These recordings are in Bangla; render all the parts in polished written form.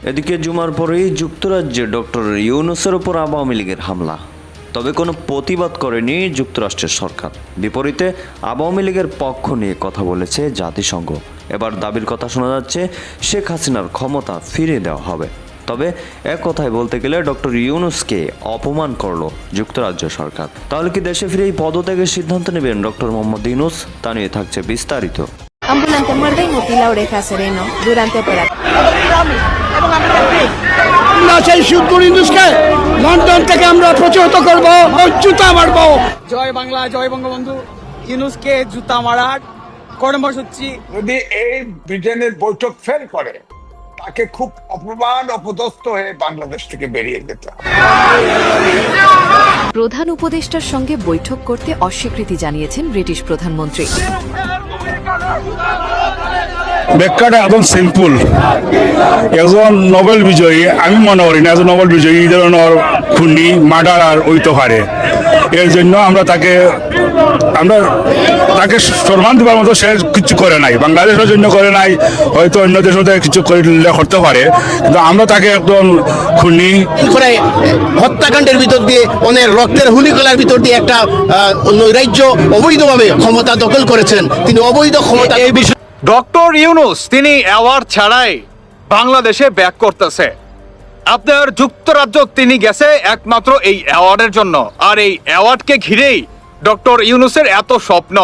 এদিকে জুমার পরেই যুক্তরাজ্যে ডক্টর ইউনূসের ওপর আওয়ামী লীগের হামলা, তবে কোনো প্রতিবাদ করেনি যুক্তরাষ্ট্রের সরকার। বিপরীতে আওয়ামী লীগের পক্ষ নিয়ে কথা বলেছে জাতিসংঘ। এবার দাবির কথা শোনা যাচ্ছে শেখ হাসিনার ক্ষমতা ফিরিয়ে দেওয়া হবে। তবে এক কথায় বলতে গেলে ডক্টর ইউনূসকে অপমান করল যুক্তরাজ্য সরকার। তাহলে কি দেশে ফিরেই পদত্যাগের সিদ্ধান্ত নেবেন ডক্টর মোহাম্মদ ইউনূস? তা নিয়ে থাকছে বিস্তারিত। Ambulante muerde y mutila Oreja Sereno durante operación. আমরা সেই সুদপুর ইন্দুসকে লন্ডন থেকে আমরা প্রতিহত করব, জুতা মারব। জয় বাংলা, জয় বঙ্গবন্ধু। ইউনূসকে জুতা মারার কর্মসূচি। যদি এই ব্রিটেনের বৈঠক ফেল করে, তাকে খুব অপমান অপদস্থ হয়ে বাংলাদেশ থেকে বেরিয়ে যেতে হবে। প্রধান উপদেষ্টার সঙ্গে বৈঠক করতে অস্বীকৃতি জানিয়েছেন ব্রিটিশ প্রধানমন্ত্রী। ব্যাখ্যাটা একদম সিম্পল। একজন নোবেল বিজয়ী, আমি মনে করি না একজন নোবেল বিজয়ী এই ধরনের খুনি মার্ডার আর হইতে পারে। এর জন্য আমরা তাকে সম্মান দেওয়ার মতো সে কিছু করে নাই, বাংলাদেশের জন্য করে নাই, হয়তো অন্য দেশের কিছু করতে পারে, কিন্তু আমরা তাকে একদম খুনি করে হত্যাকাণ্ডের ভিতর দিয়ে অনেক রক্তের হুলিকলার ভিতর দিয়ে একটা নৈরাজ্য অবৈধভাবে ক্ষমতা দখল করেছেন। তিনি অবৈধ ক্ষমতা এই বিষয়ে ডক্টর ইউনূস তিনি অ্যাওয়ার্ড ছাড়াই বাংলাদেশে ব্যাক করতেছে। আপনার যুক্তরাজ্য তিনি গেছে একমাত্র এই অ্যাওয়ার্ডের জন্য, আর এই অ্যাওয়ার্ডকে ঘিরেই ডক্টর ইউনূসের এত স্বপ্ন,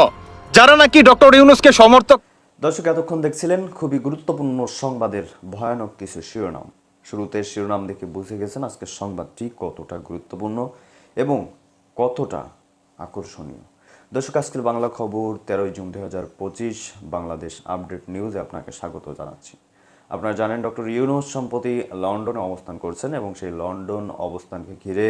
যারা নাকি ডক্টর ইউনূসকে সমর্থক। দর্শক, এতক্ষণ দেখছিলেন খুবই গুরুত্বপূর্ণ সংবাদের ভয়ানক কিছু শিরোনাম। শুরুতে শিরোনাম দেখে বুঝে গেছেন আজকের সংবাদটি কতটা গুরুত্বপূর্ণ এবং কতটা আকর্ষণীয়। দর্শক, আজকের বাংলা খবর 13 জুন 2025 বাংলাদেশ আপডেট নিউজে আপনাকে স্বাগত জানাচ্ছি। আপনারা জানেন ডক্টর ইউনূস সম্প্রতি লন্ডনে অবস্থান করছেন এবং সেই লন্ডন অবস্থানকে ঘিরে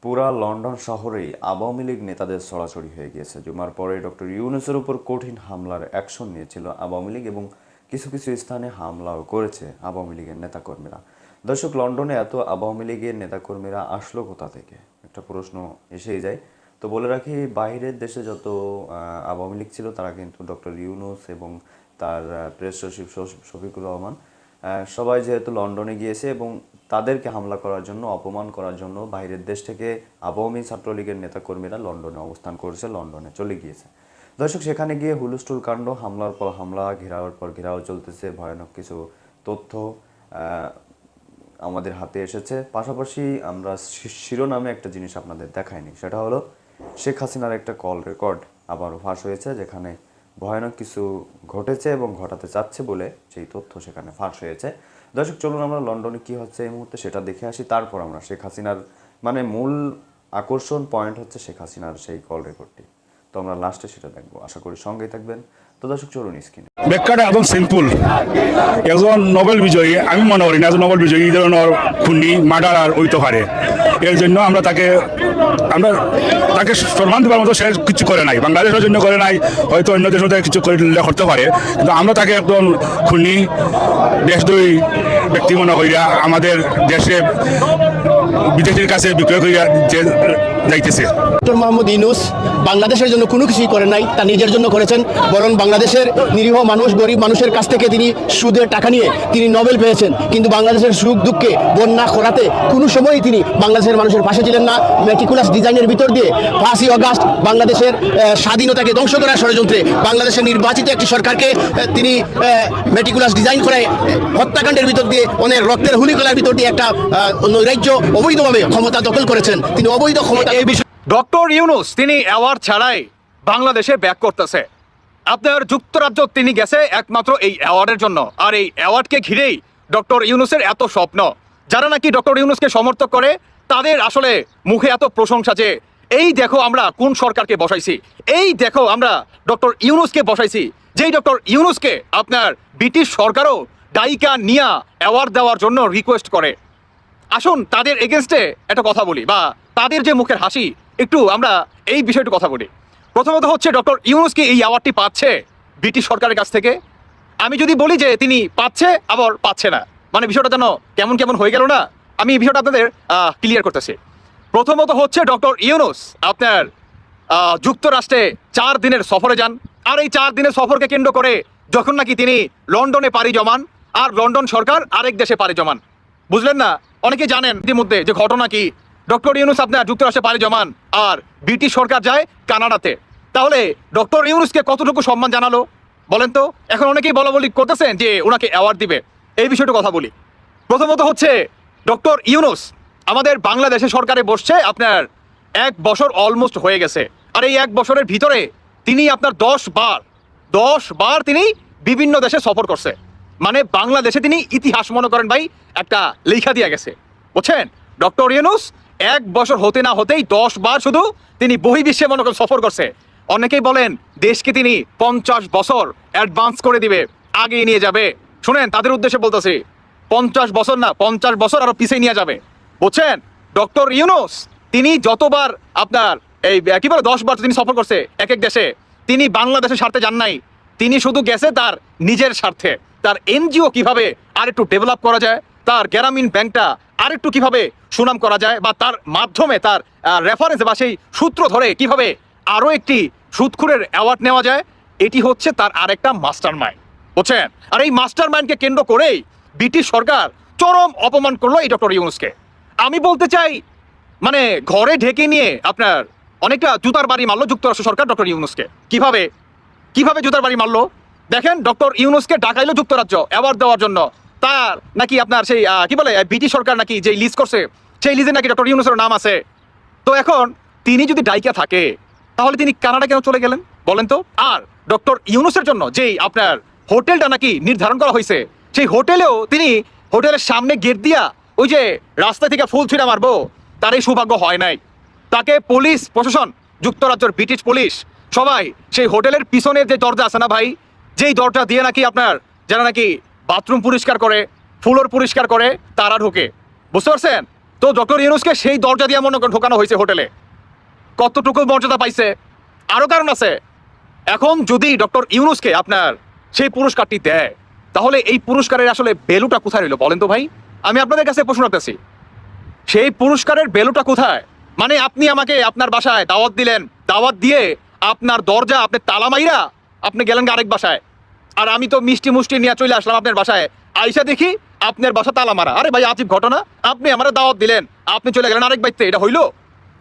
পুরা লন্ডন শহরেই আওয়ামী লীগ নেতাদের ছড়াছড়ি হয়ে গিয়েছে। জুমার পরে ডক্টর ইউনূসের উপর কঠিন হামলার অ্যাকশন নিয়েছিল আওয়ামী লীগ এবং কিছু কিছু স্থানে হামলাও করেছে আওয়ামী লীগের নেতাকর্মীরা। দর্শক, লন্ডনে এত আওয়ামী লীগের নেতাকর্মীরা আসলো কোথা থেকে, একটা প্রশ্ন এসেই যায়। তো বলে রাখি, বাইরের দেশে যত আওয়ামী লীগ ছিল তারা কিন্তু ডক্টর ইউনূস এবং তার প্রেস সচিব শফিকুর রহমান সবাই যেহেতু লন্ডনে গিয়েছে এবং তাদেরকে হামলা করার জন্য, অপমান করার জন্য বাইরের দেশ থেকে আওয়ামী ছাত্রলীগের নেতাকর্মীরা লন্ডনে অবস্থান করেছে, লন্ডনে চলে গিয়েছে। দর্শক, সেখানে গিয়ে হুলস্থুল কাণ্ড, হামলার পর হামলা, ঘেরাওয়ার পর ঘেরাও চলতেছে। ভয়ানক কিছু তথ্য আমাদের হাতে এসেছে। পাশাপাশি আমরা শিরোনামে একটা জিনিস আপনাদের দেখাইনি, সেটা হলো শেখ হাসিনার একটা কল রেকর্ড আবারও ফাঁস হয়েছে, যেখানে ভয়ানক কিছু ঘটেছে এবং ঘটাতে চাচ্ছে বলে সেই তথ্য সেখানে ফাঁস হয়েছে। দর্শক, চলুন আমরা লন্ডনে কি হচ্ছে এই মুহূর্তে সেটা দেখে আসি, তারপর আমরা শেখ হাসিনার মূল আকর্ষণ পয়েন্ট হচ্ছে শেখ হাসিনার সেই কল রেকর্ডটি। তো আমরা লাস্টে সেটা দেখবো, আশা করি সঙ্গেই থাকবেন। তো দর্শক, চলুন স্ক্রিনে। ব্যাখ্যাটা একদম সিম্পল। একজন নোবেল বিজয়ী, আমি মনে করি না একজন নোবেল বিজয়ী এই ধরনের খুনি মার্ডার আর হইতে পারে। এর জন্য আমরা তাকে সম্মান দেওয়ার মতো সে কিছু করে নাই, বাংলাদেশের জন্য করে নাই, হয়তো অন্য দেশের কিছু করতে পারে, কিন্তু আমরা তাকে একদম খুনি দেশদ্রোহী ব্যক্তি মনে করিয়া আমাদের দেশে বিদেশের কাছে বিক্রয় করিয়া যাইতেছে। ডক্টর মোহাম্মদ ইউনূস বাংলাদেশের জন্য কোনো কিছুই করেন নাই, তা নিজের জন্য করেছেন। বরং বাংলাদেশের নিরীহ মানুষ, গরিব মানুষের কাছ থেকে তিনি সুদের টাকা নিয়ে তিনি নোবেল পেয়েছেন, কিন্তু বাংলাদেশের সুখ দুঃখে, বন্যা খরাতে কোনো সময়ই তিনি বাংলাদেশের মানুষের পাশে ছিলেন না। মেটিকুলাস ডিজাইনের ভিতর দিয়ে 5ই আগস্ট বাংলাদেশের স্বাধীনতাকে ধ্বংস করার ষড়যন্ত্রে বাংলাদেশের নির্বাচিত একটি সরকারকে তিনি মেটিকুলাস ডিজাইন করে হত্যাকাণ্ডের ভিতর দিয়ে অনেক রক্তের হুলিকলার ভিতর দিয়ে একটা নৈরাজ্য অবৈধভাবে ক্ষমতা দখল করেছেন। তিনি অবৈধ ক্ষমতা এই বিষয়ে ডক্টর ইউনূস তিনি অ্যাওয়ার্ড ছাড়াই বাংলাদেশে ব্যাক করতেছে। আপনার যুক্তরাজ্য তিনি গেছে একমাত্র এই অ্যাওয়ার্ডের জন্য, আর এই অ্যাওয়ার্ডকে ঘিরেই ডক্টর ইউনূসের এত স্বপ্ন, যারা নাকি ডক্টর ইউনূসকে সমর্থন করে তাদের আসলে মুখে এত প্রশংসা যে এই দেখো আমরা কোন সরকারকে বসাইছি, এই দেখো আমরা ডক্টর ইউনূসকে বসাইছি, যেই ডক্টর ইউনূসকে আপনার ব্রিটিশ সরকারও ডাইকা নিয়া অ্যাওয়ার্ড দেওয়ার জন্য রিকোয়েস্ট করে। আসুন তাদের এগেনস্টে একটা কথা বলি, বা তাদের যে মুখের হাসি, একটু আমরা এই বিষয়টা কথা বলি। প্রথমত হচ্ছে ডক্টর ইউনূস কি এই অ্যাওয়ার্ডটি পাচ্ছে ব্রিটিশ সরকারের কাছ থেকে? আমি যদি বলি যে তিনি পাচ্ছে আবার পাচ্ছে না, বিষয়টা যেন কেমন কেমন হয়ে গেল না। আমি এই বিষয়টা আপনাদের ক্লিয়ার করতেছি। প্রথমত হচ্ছে ডক্টর ইউনূস আপনার যুক্তরাষ্ট্রে 4 দিনের সফরে যান, আর এই 4 দিনের সফরকে কেন্দ্র করে যখন নাকি তিনি লন্ডনে পাড়ি জমান, আর লন্ডন সরকার আরেক দেশে পাড়ি জমান। বুঝলেন না? অনেকে জানেন ইতিমধ্যে যে ঘটনা কি, ডক্টর ইউনুস আপনার যুক্তরাষ্ট্রে পাড়ি জমান আর ব্রিটিশ সরকার যায় কানাডাতে। তাহলে ডক্টর ইউনুসকে কতটুকু সম্মান জানালো বলেন তো? এখন অনেকেই বলাবলি করতেছেন যে ওনাকে অ্যাওয়ার্ড দিবে। এই বিষয়টা কথা বলি। প্রথমত হচ্ছে ডক্টর ইউনুস আমাদের বাংলাদেশে সরকারে বসছে আপনার 1 বছর অলমোস্ট হয়ে গেছে। আর এই 1 বছরের ভিতরে তিনি আপনার 10 বার তিনি বিভিন্ন দেশে সফর করছে। মানে বাংলাদেশে তিনি ইতিহাস মনে করেন ভাই একটা লেখা দিয়ে গেছে, বুঝছেন? ডক্টর ইউনুস 1 বছর হতে না হতেই 10 বার শুধু তিনি বহির্বিশ্বে মনে করেন সফর করছে। অনেকেই বলেন দেশকে তিনি 50 বছর অ্যাডভান্স করে দিবে, আগিয়ে নিয়ে যাবে। শুনেন, তাদের উদ্দেশ্যে বলতেছি 50 বছর না, 50 বছর আরো পিছিয়ে নিয়ে যাবে, বুঝছেন? ডক্টর ইউনুস তিনি যতবার আপনার এই কি বলে 10 বার তিনি সফর করছে এক এক দেশে, তিনি বাংলাদেশের স্বার্থে যান নাই। তিনি শুধু গেছে তার নিজের স্বার্থে, তার এনজিও কিভাবে আরেকটু ডেভেলপ করা যায়, তার গ্রামীণ ব্যাংকটা আরেকটু কিভাবে সুনাম করা যায়, বা তার মাধ্যমে তার রেফারেন্স বা সেই সূত্র ধরে কিভাবে আরো একটি সুদখোরের অ্যাওয়ার্ড নেওয়া যায়। এটি হচ্ছে তার আরেকটা মাস্টার মাইন্ড, বুঝছেন? আর এই মাস্টার মাইন্ডকে কেন্দ্র করেই ব্রিটিশ সরকার চরম অপমান করলো এই ডক্টর ইউনুসকে। আমি বলতে চাই মানে ঘরে ঢেকে নিয়ে আপনার অনেকটা জুতার বাড়ি মারলো যুক্তরাষ্ট্র সরকার ডক্টর ইউনুসকে। কিভাবে জুতার বাড়ি মারলো দেখেন। ডক্টর ইউনুসকে ডাকাইলো যুক্তরাজ্য অ্যাওয়ার্ড দেওয়ার জন্য। তার নাকি আপনার সেই কি বলে ব্রিটিশ সরকার নাকি যে লিজ করছে সেই লিজে নাকি ডক্টর ইউনুসের নাম আছে। তো এখন তিনি যদি ডাইকা থাকে তাহলে তিনি কানাডা কেন চলে গেলেন বলেন তো? আর ডক্টর ইউনুসের জন্য যেই আপনার হোটেলটা নাকি নির্ধারণ করা হয়েছে, সেই হোটেলেও তিনি হোটেলের সামনে গেট দিয়া ওই যে রাস্তা থেকে ফুল ছিঁড়া মারবো, তার এই সৌভাগ্য হয় নাই। তাকে পুলিশ প্রশাসন, যুক্তরাজ্যের ব্রিটিশ পুলিশ সবাই সেই হোটেলের পিছনের যে দরজা আছে না ভাই, যেই দরজা দিয়ে নাকি আপনার যারা নাকি বাথরুম পরিষ্কার করে, ফ্লোর পরিষ্কার করে, তারা ঢোকে, বুঝতে পারছেন? তো ডক্টর ইউনুসকে সেই দরজা দিয়ে মনে করেন ঢোকানো হয়েছে হোটেলে। কতটুকু মর্যাদা পাইছে? আরো কারণ আছে। এখন যদি ডক্টর ইউনুসকে আপনার সেই পুরস্কারটি দেয় তাহলে এই পুরস্কারের আসলে ভ্যালুটা কোথায় রইল বলেন তো ভাই? আমি আপনাদের কাছে প্রশ্ন রাখতেছি, সেই পুরস্কারের ভ্যালুটা কোথায়? মানে আপনি আমাকে আপনার বাসায় দাওয়াত দিলেন, দাওয়াত দিয়ে আপনার দরজা আপনি তালা মাইরা আপনি গেলেন আরেক বাসায়, আর আমি তো মিষ্টি মুষ্টি নিয়ে চলে আসলাম আপনার বাসায়। আইসা দেখি আপনার বাসা তালা মারা। আরে ভাই আজীব ঘটনা, আপনি আমার দাওয়াত দিলেন, আপনি চলে গেলেন আরেক বাড়িতে, এটা হইলো?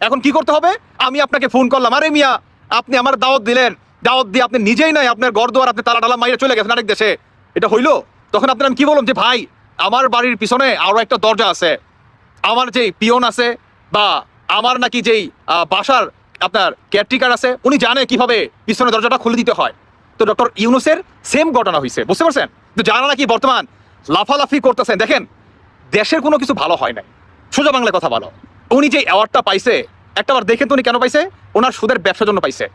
এখন কি করতে হবে? আমি আপনাকে ফোন করলাম, আরে মিয়া আপনি আমার দাওয়াত দিলেন, দাওয়াত দিয়ে আপনি নিজেই নাই আপনার ঘর দুয়ার আপনি তালা টালা মাইরা চলে গেছেন আরেক দেশে, এটা হইলো? তখন আপনার আমি কি বললাম যে ভাই আমার বাড়ির পিছনে আরো একটা দরজা আছে, আমার যেই পিয়ন আছে বা আমার নাকি যেই বাসার আপনার কেয়ারটেকার আছে উনি জানে কিভাবে পিছনে দরজাটা খুলে দিতে হয়। তো ডক্টর ইউনুসের সেম ঘটনা হয়েছে, বুঝতে পারছেন? তো যারা নাকি বর্তমান লাফালাফি করতেছেন, দেখেন দেশের কোনো কিছু ভালো হয় নাই, সোজা বাংলায় কথা ভালো। উনি যে অ্যাওয়ার্ডটা পাইছে একটাবার দেখেন তো উনি কেন পাইছে? ওনার সুদের ব্যবসার জন্য পাইছে,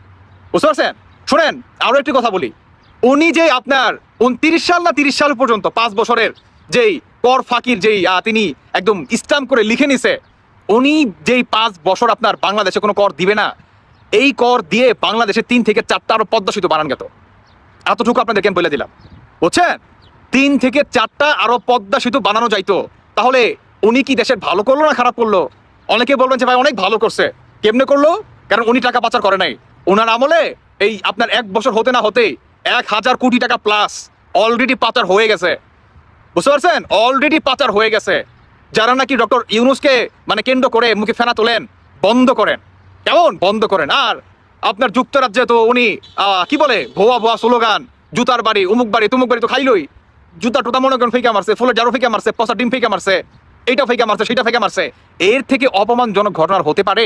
বুঝতে পারছেন? শুনেন আরো একটি কথা বলি, উনি যে আপনার 29 সাল না 30 সাল পর্যন্ত 5 বছরের যেই কর ফাঁকির যেই তিনি একদম স্ট্যাম্প করে লিখে নিছে, উনি যেই 5 বছর আপনার বাংলাদেশে কোনো কর দিবে না, এই কর দিয়ে বাংলাদেশে 3 থেকে 4টা আরো পদ্মা সেতু বানান গেত। এতটুকু আপনাদেরকে বলে দিলাম, বুঝছেন? 3 থেকে 4টা আরো পদ্মা সেতু বানানো যাইতো। তাহলে উনি কি দেশের ভালো করলো না খারাপ করলো? অনেকে বলবেন যে ভাই অনেক ভালো করছে। কেমনে করলো? কারণ উনি টাকা পাচার করে নাই। ওনার আমলে এই আপনার 1 বছর হতে না হতেই 1000 কোটি টাকা প্লাস অলরেডি পাচার হয়ে গেছে, বুঝতে পারছেন? অলরেডি পাচার হয়ে গেছে। যারা নাকি ডক্টর ইউনুসকে মানে কেন্দ্র করে মুখে ফেনা তোলেন, বন্ধ করেন, কেমন বন্ধ করেন। আর আপনার যুক্তরাজ্যে তো উনি কি বলে ভুয়া ভুয়া স্লোগান, জুতার বাড়ি, উমুক বাড়ি, তুমুক বাড়ি তো খাইলই, জুতা টুতা মনে করেন ফেঁকে মারছে, ফুলের জারো ফেঁকে মারছে, পচা ডিম ফেঁকে মারছে, এইটা ফেঁকে মারছে, সেটা ফেঁকে মারছে। এর থেকে অপমানজনক ঘটনার হতে পারে?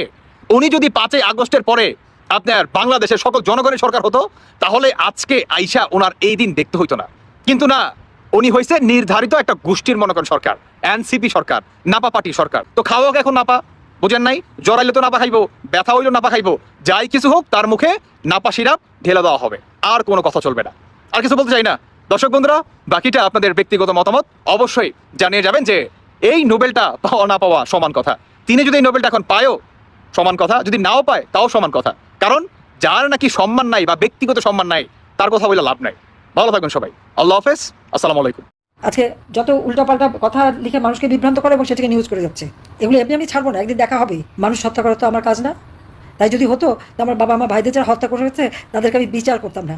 উনি যদি 5 আগস্টের পরে আপনার বাংলাদেশের সকল জনগণের সরকার হতো তাহলে আজকে আইসা ওনার এই দিন দেখতে হইতো না। কিন্তু না, উনি হয়েছে নির্ধারিত একটা গোষ্ঠীর মনে করেন সরকার, এনসিপি সরকার, নাপা পার্টি সরকার। তো খাওয়াক এখন নাপা, বুঝেন নাই? জড়াইলে তো নাপা খাইবো, ব্যথা হইলেও নাপা খাইবো, যাই কিছু হোক তার মুখে নাপা সিরাপ ঢেলে দেওয়া হবে, আর কোনো কথা চলবে না। আর কিছু বলতে চাই না। দর্শক বন্ধুরা, বাকিটা আপনাদের ব্যক্তিগত মতামত অবশ্যই জানিয়ে যাবেন যে এই নোবেলটা পাওয়া না পাওয়া সমান কথা। তিনি যদি এই নোবেলটা এখন পায়ও সমান কথা, যদি নাও পায় তাও সমান কথা। কারণ যার নাকি সম্মান নাই বা ব্যক্তিগত সম্মান নাই তার কথা বলে লাভ নাই। ভালো থাকবেন সবাই, আল্লাহ হাফেজ, আসসালামু আলাইকুম। আজকে যত উল্টাপাল্টা কথা লিখে মানুষকে বিভ্রান্ত করে এবং সেটাকে নিউজ করে যাচ্ছে, এগুলো এমনি আমি ছাড়বো না, একদিন দেখা হবে। মানুষ হত্যা করা তো আমার কাজ না। তাই যদি হতো তো আমার বাবা আমার ভাইদের যারা হত্যা করেছে তাদেরকে আমি বিচার করতাম না,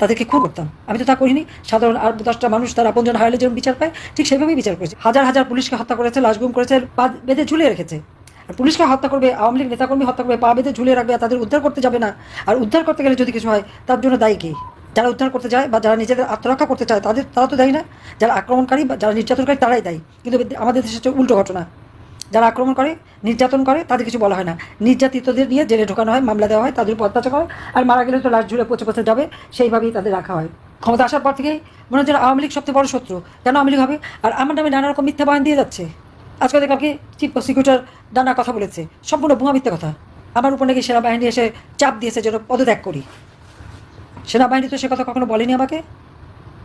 তাদেরকে খুন করতাম। আমি তো তা করিনি। সাধারণ 8-10টা মানুষ তার আপনজন হারালে যেমন বিচার পায়, ঠিক সেভাবেই বিচার করেছে। হাজার হাজার পুলিশকে হত্যা করেছে, লাশ গুম করেছে, পা বেঁধে ঝুলিয়ে রেখেছে। আর পুলিশকে হত্যা করবে, আওয়ামী লীগ নেতাকর্মী হত্যা করবে, পা বেঁধে ঝুলিয়ে রাখবে, আর তাদের উদ্ধার করতে যাবে না। আর উদ্ধার করতে গেলে যদি কিছু হয়, তার জন্য দায়ী কে? যারা উদ্ধার করতে যায় বা যারা নিজেদের আত্মরক্ষা করতে চায় তারা তো দায়ী না। যারা আক্রমণকারী বা যারা নির্যাতনকারী তারাই দায়ী। কিন্তু আমাদের দেশে হচ্ছে উল্টো ঘটনা। যারা আক্রমণ করে, নির্যাতন করে, তাদের কিছু বলা হয় না। নির্যাতিতদের নিয়ে জেলে ঢোকানো হয়, মামলা দেওয়া হয়, তাদের উপর অত্যাচার করে, আর মারা গেলে তো লাশ ঝুলে পচে পচে যাবে, সেইভাবেই তাদের রাখা হয়। ক্ষমতা আসার পর থেকেই মনে হচ্ছে আওয়ামী লীগ সবচেয়ে বড় শত্রু। কেন আওয়ামী লীগ হবে? আর আমার নামে নানা রকম মিথ্যা বয়ান দিয়ে যাচ্ছে। আজকে কালকে চিফ প্রসিকিউটর নানা কথা বলেছে, সম্পূর্ণ ভুয়া মিথ্যা কথা। আমার উপর নাকি সেনাবাহিনী এসে চাপ দিয়েছে যেন পদত্যাগ করি। সেনাবাহিনী তো সে কথা কখনো বলেনি আমাকে,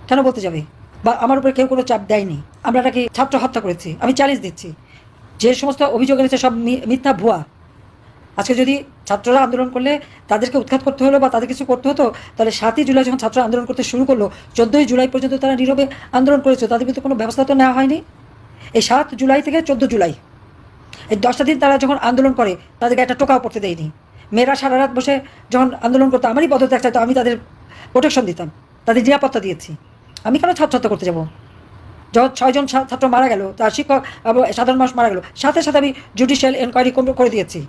কেন বলতে যাবে? বা আমার উপরে কেউ কোনো চাপ দেয়নি। আমরা নাকি ছাত্র হত্যা করেছি। আমি চ্যালেঞ্জ দিচ্ছি, যে সমস্ত অভিযোগ এনেছে সব মিথ্যা, ভুয়া। আজকে যদি ছাত্ররা আন্দোলন করলে তাদেরকে উৎখাত করতে হলো বা তাদের কিছু করতে হতো, তাহলে 7ই জুলাই যখন ছাত্ররা আন্দোলন করতে শুরু করলো, 14ই জুলাই পর্যন্ত তারা নীরবে আন্দোলন করেছে, তাদের বিরুদ্ধে কোনো ব্যবস্থা তো নেওয়া হয়নি। এই 7 জুলাই থেকে 14 জুলাই এই 10টা দিন তারা যখন আন্দোলন করে, তাদেরকে একটা টোকাও পড়তে দেয়নি। মেয়েরা সারা রাত বসে যখন আন্দোলন করতো, আমারই পদত্যাগ চাইতো, আমি তাদের প্রোটেকশন দিতাম, তাদের নিরাপত্তা দিয়েছি। আমি কেন ছাত্র হত্যা করতে যাবো? যখন 6 জন ছাত্র মারা গেল, তার শিক্ষক সাধারণ মানুষ মারা গেল, সাথে সাথে আমি জুডিশিয়াল এনকোয়ারি করে দিয়েছি।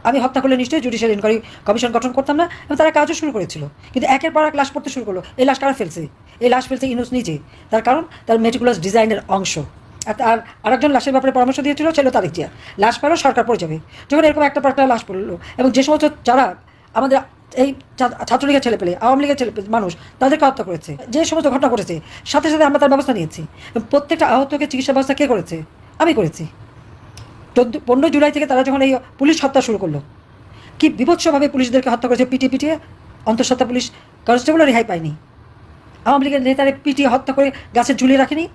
আমি হত্যা করলে নিশ্চয়ই জুডিশিয়াল এনকোয়ারি কমিশন গঠন করতাম না, এবং তারা কাজও শুরু করেছিল। কিন্তু একের পর এক লাশ পড়তে শুরু করলো। এই লাশ কারা ফেলছে? এই লাশ ফেলছে ইউনূস নিজে। তার কারণ তার মেটিকুলাস ডিজাইনের অংশ। আর আরেকজন লাশের ব্যাপারে পরামর্শ দিয়েছিল, ছিল তারিক জিয়া। লাশ পেলো, সরকার পড়ে যাবে। যখন এরকম একটা পর একটা লাশ পড়লো, এবং যে সমস্ত যারা আমাদের এই ছাত্রলীগের ছেলে পেলে, আওয়ামী লীগের ছেলে মানুষ, তাদেরকে হত্যা করেছে, যে সমস্ত ঘটনা ঘটেছে, সাথে সাথে আমরা তার ব্যবস্থা নিয়েছি। প্রত্যেকটা আহতকে চিকিৎসা ব্যবস্থা কে করেছে? আমি করেছি। 15 জুলাই থেকে তারা যখন এই পুলিশ হত্যা শুরু করলো, কি বিভৎসভাবে পুলিশদেরকে হত্যা করেছে, পিটিয়ে অন্তঃসত্ত্বা পুলিশ কনস্টেবলও রেহাই পায়নি। আওয়ামী লীগের নেতারে পিটিয়ে হত্যা করে গাছে ঝুলিয়ে রাখেনি।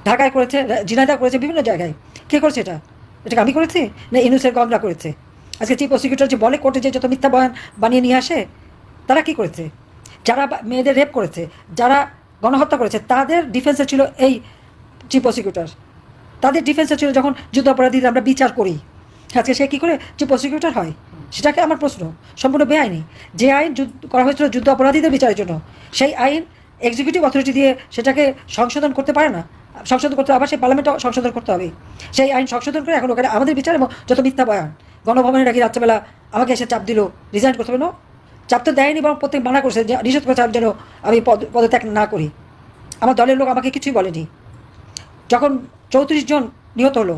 ঢাকায় করেছে, ঝিনাইদহ করেছে, বিভিন্ন জায়গায়। কে করেছে এটা? এটাকে আমি করেছি না ইউনূসের গংরা করেছে? আজকে চিফ প্রসিকিউটর যে বলে কোর্টে যে যত মিথ্যা বয়ান বানিয়ে নিয়ে আসে, তারা কি করেছে? যারা মেয়েদের রেপ করেছে, যারা গণহত্যা করেছে, তাদের ডিফেন্সে ছিল এই চিফ প্রসিকিউটর। তাদের ডিফেন্সে ছিল যখন যুদ্ধাপরাধীদের আমরা বিচার করি। আজকে সে কী করে চিফ প্রসিকিউটর হয়? সেটাকে আমার প্রশ্ন। সম্পূর্ণ বেআইনি। যে আইন করা হয়েছিল যুদ্ধ অপরাধীদের বিচারের জন্য, সেই আইন এক্সিকিউটিভ অথরিটি দিয়ে সেটাকে সংশোধন করতে পারে না। সংশোধন করতে আবার সেই পার্লামেন্টও সংশোধন করতে হবে। সেই আইন সংশোধন করে এখন ওখানে আমাদের বিচার এবং যত মিথ্যা বয়ান, গণভবনে নাকি রাত্রেবেলা আমাকে এসে চাপ দিল রিজাইন করতে হবে। না, চাপ তো দেয়নি, বরং প্রত্যেক মানা করছে, যে নিষেধ করেছে যেন আমি পদত্যাগ না করি। আমার দলের লোক আমাকে কিছুই বলেনি। যখন 34 জন নিহত হলো,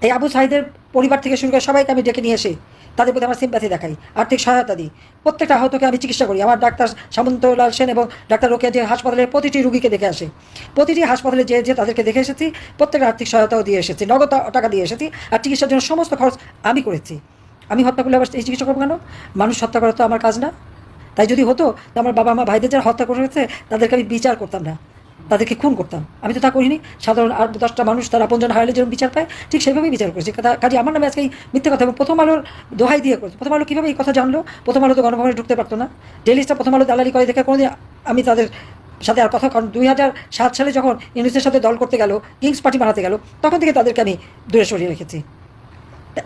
এই আবু সাঈদের পরিবার থেকে শুরু করে সবাইকে আমি ডেকে নিয়ে এসে তাদের প্রতি আমার সিম্প্যাথি দেখাই, আর্থিক সহায়তা দিই। প্রত্যেকটা আহতকে আমি চিকিৎসা করি। আমার ডাক্তার সামন্তলাল সেন এবং ডাক্তার রোকেয়া যে হাসপাতালের প্রতিটি রুগীকে দেখে আসে, প্রতিটি হাসপাতালে যে তাদেরকে দেখে এসেছি, প্রত্যেকটা আর্থিক সহায়তাও দিয়ে এসেছি, নগদ টাকা দিয়ে এসেছি। আর চিকিৎসার জন্য সমস্ত খরচ আমি করেছি। আমি হত্যা করলে আবার এই চিকিৎসা করবো কেন? মানুষ হত্যা করা তো আমার কাজ না। তাই যদি হতো, আমার বাবা মা ভাইদের যারা হত্যা করেছে তাদেরকে আমি বিচার করতাম না, তাদেরকে খুন করতাম। আমি তো তা করিনি। সাধারণ 8-10টা মানুষ তার আপনজন হারালে যেমন বিচার পায়, ঠিক সেভাবেই বিচার করেছি। কাজে আমার নামে আজকে এই মিথ্যে কথা। এবং প্রথম আলোর দোহাই দিয়ে করেছে। প্রথম আলো কীভাবে এই কথা জানলো? প্রথম আলো তো গণভবনে ঢুকতে পারতো না। ডেলিস্টটা প্রথম আলো দালালি করে দেখে কোনোদিন আমি তাদের সাথে আর কথা, কারণ 2007 সালে যখন ইউনূসের সাথে দল করতে গেল, কিংস পার্টি বানাতে গেল, তখন থেকে তাদেরকে আমি দূরে সরিয়ে রেখেছি।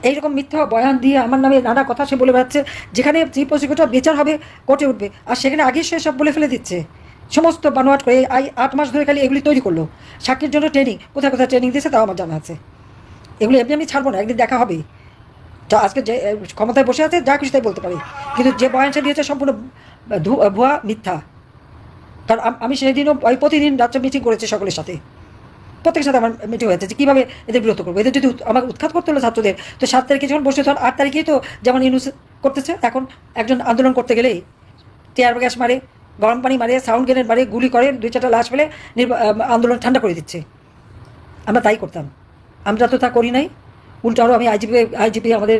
এইরকম মিথ্যা বয়ান দিয়ে আমার নামে নানা কথা সে বলে বেড়াচ্ছে। যেখানে চিফ প্রসিকিউটর বিচার হবে, কোর্টে উঠবে, আর সেখানে আগে সে সব বলে ফেলে দিচ্ছে। সমস্ত বানোয়াট করে 8 মাস ধরে খালি এগুলি তৈরি করলো। সাক্ষীর জন্য ট্রেনিং, কোথায় কোথায় ট্রেনিং দিয়েছে তাও আমার জানা আছে। এগুলো এমনি আমি ছাড়বো না, একদিন দেখা হবে। যা আজকে যে ক্ষমতায় বসে আছে, যা খুশি তাই বলতে পারি, কিন্তু যে বয়ান সে দিয়েছে সম্পূর্ণ ভুয়া, মিথ্যা। কারণ আমি সেদিনও প্রতিদিন রাত্রে মিটিং করেছি সকলের সাথে, প্রত্যেকের সাথে আমার মিটিং হয়েছে যে কীভাবে এদের বিরত করবো। এদের যদি আমাকে উৎখাত করতে হলো ছাত্রদের, তো 7 তারিখে যখন বসে, তখন 8 তারিখেই তো যেমন ইউনূস করতেছে। এখন একজন আন্দোলন করতে গেলেই টিয়ার গ্যাস মারে, গরম পানি মারে, সাউন্ড গ্রেনেড মারে, গুলি করে, 2-4টা লাশ ফেলে আন্দোলন ঠান্ডা করে দিচ্ছে। আমরা তাই করতাম। আমরা তো তা করি নাই। উল্টো আরও আমি আইজিপি আমাদের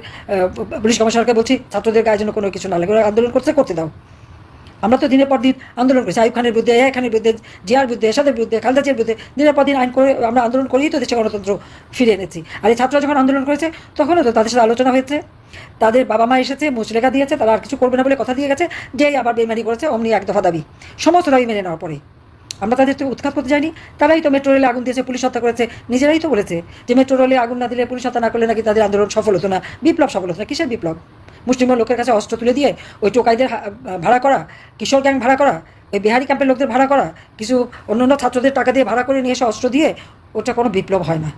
পুলিশ কমিশনারকে বলছি, ছাত্রদের গায়ে যেন কোনো কিছু না লাগে, ওরা আন্দোলন করতে দাও। আমরা তো দিনের পর দিন আন্দোলন করেছি, আইয়ুব খানের বিরুদ্ধে, এআই খানের বিরুদ্ধে, জিয়ার বিরুদ্ধে, এরশাদের বিরুদ্ধে, খালেদা জিয়ার বিরুদ্ধে দিনের পর দিন আইন করে আমরা আন্দোলন করেই তো দেশে গণতন্ত্র ফিরে এনেছি। আর এই ছাত্ররা যখন আন্দোলন করেছে, তখনও তো তাদের সাথে আলোচনা হয়েছে, তাদের বাবা মা এসেছে, মুচলেখা দিয়েছে, তারা আর কিছু করবে না বলে কথা দিয়ে গেছে, যে আবার বেইমানি করেছে, অমনি 1 দফা দাবি, সমস্ত দাবি মেনে নেওয়ার পরে আমরা তাদের তো উৎখাত করতে যাইনি। তারাই তো মেট্রো রেলে আগুন দিয়েছে, পুলিশ হত্যা করেছে, নিজেরাই তো বলেছে যে মেট্রো রেলে আগুন না দিলে, পুলিশ হত্যা না করলে নাকি তাদের আন্দোলন সফল হতো না, বিপ্লব সফল হতো না। কিসের বিপ্লব? মুসলিম লোকের কাছে অস্ত্র তুলে দিয়ে ওই টোকাইদের ভাড়া করা, কিশোর গ্যাং ভাড়া করা, ওই বিহারি ক্যাম্পের লোকদের ভাড়া করা, কিছু অন্য ছাত্রদের টাকা দিয়ে ভাড়া করে নিয়ে এসে অস্ত্র দিয়ে, ওটা কোনো বিপ্লব হয় না।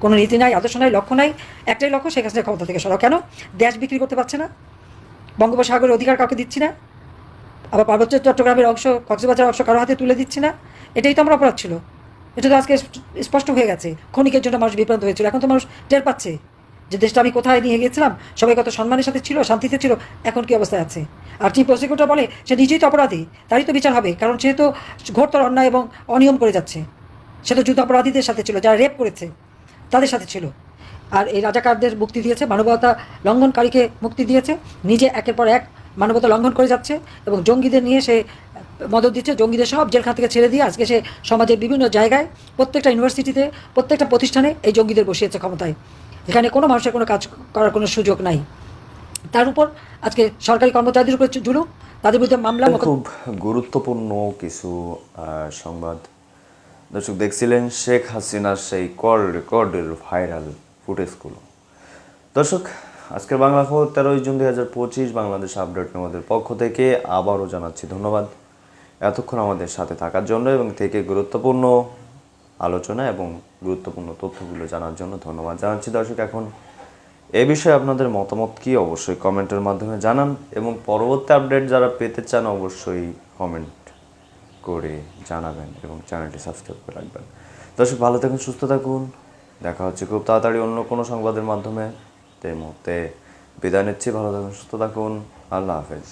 কোনো নীতি নাই, আদর্শ নাই, লক্ষ্য নাই। একটাই লক্ষ্য, শেখ হাসিনা ক্ষমতা থেকে সরাও। কেন? দেশ বিক্রি করতে পারছে না, বঙ্গোপসাগরের অধিকার কাউকে দিচ্ছি না, আবার পার্বত্য চট্টগ্রামের অংশ, কক্সবাজারের অংশ কারো হাতে তুলে দিচ্ছি না। এটাই তো আমার অপরাধ ছিল। এটা তো আজকে স্পষ্ট হয়ে গেছে। ক্ষণিকের জন্য মানুষ বিভ্রান্ত হয়েছিল, এখন তো মানুষ টের পাচ্ছে যে দেশটা আমি কোথায় নিয়ে গেছিলাম, সবাই কত সম্মানের সাথে ছিল, শান্তিতে ছিল, এখন কি অবস্থায় আছে। আর চিফ প্রসিকিউটর বলে সে নিজেই তো অপরাধী, তারই তো বিচার হবে, কারণ সে তো ঘোরতর অন্যায় এবং অনিয়ম করে যাচ্ছে। সে তো যুদ্ধ অপরাধীদের সাথে ছিল, যারা রেপ করেছে তাদের সাথে ছিল। আর এই রাজাকারদের মুক্তি দিয়েছে, মানবতা লঙ্ঘনকারীকে মুক্তি দিয়েছে, নিজে একের পর এক মানবতা লঙ্ঘন করে যাচ্ছে এবং জঙ্গিদের নিয়ে সে মদত দিচ্ছে। জঙ্গিদের সব জেলখানা থেকে ছেড়ে দিয়ে আজকে সে সমাজের বিভিন্ন জায়গায়, প্রত্যেকটা ইউনিভার্সিটিতে, প্রত্যেকটা প্রতিষ্ঠানে এই জঙ্গিদের বসিয়েছে ক্ষমতায়। এখানে কোনো মানুষের কোনো কাজ করার কোনো সুযোগ নাই। তার উপর আজকে সরকারি কর্মচারীদের উপর জুলুম, তাদের বিরুদ্ধে মামলা। খুব গুরুত্বপূর্ণ কিছু সংবাদ দর্শক দেখছিলেন, শেখ হাসিনার সেই কল রেকর্ডের ভাইরাল ফুটেজগুলো। দর্শক, আজকের বাংলা খবর 13 জুন 2025 বাংলাদেশ আপডেট আমাদের পক্ষ থেকে আবারও জানাচ্ছি ধন্যবাদ এতক্ষণ আমাদের সাথে থাকার জন্য এবং থেকে গুরুত্বপূর্ণ আলোচনা এবং গুরুত্বপূর্ণ তথ্যগুলো জানার জন্য ধন্যবাদ জানাচ্ছি। দর্শক, এখন এ বিষয়ে আপনাদের মতামত কি অবশ্যই কমেন্টের মাধ্যমে জানান এবং পরবর্তী আপডেট যারা পেতে চান অবশ্যই কমেন্ট করে জানাবেন এবং চ্যানেলটি সাবস্ক্রাইব করে রাখবেন। দর্শক, ভালো থাকুন, সুস্থ থাকুন, দেখা হচ্ছে খুব তাড়াতাড়ি অন্য কোনো সংবাদের মাধ্যমে। এই মুহূর্তে বিদায় নিচ্ছি, ভালো থাকুন, সুস্থ থাকুন, আল্লাহ হাফেজ।